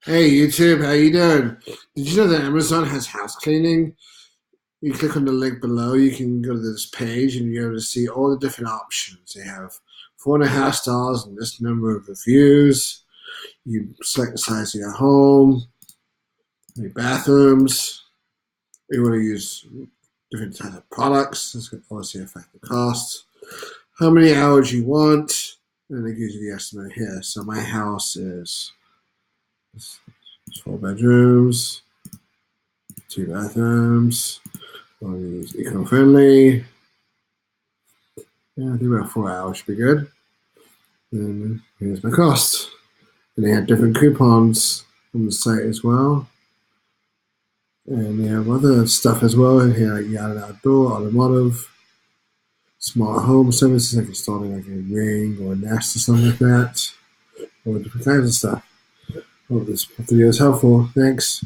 Hey YouTube, how you doing? Did you know that Amazon has house cleaning? You click on the link below, you can go to this page and you're able to see all the different options. They have 4.5 stars and this number of reviews. You select the size of your home, your bathrooms. You want to use different types of products. This can obviously affect the cost. How many hours you want, and it gives you the estimate here. So my house is 4 bedrooms, 2 bathrooms. Want to use eco-friendly. Yeah, I think about 4 hours should be good. And here's my cost. And they have different coupons on the site as well. And they have other stuff as well in here, like Yard and Outdoor, Automotive, Smart Home Services, like installing like a Ring or a Nest or something like that, or different kinds of stuff. Hope this video is helpful. Thanks.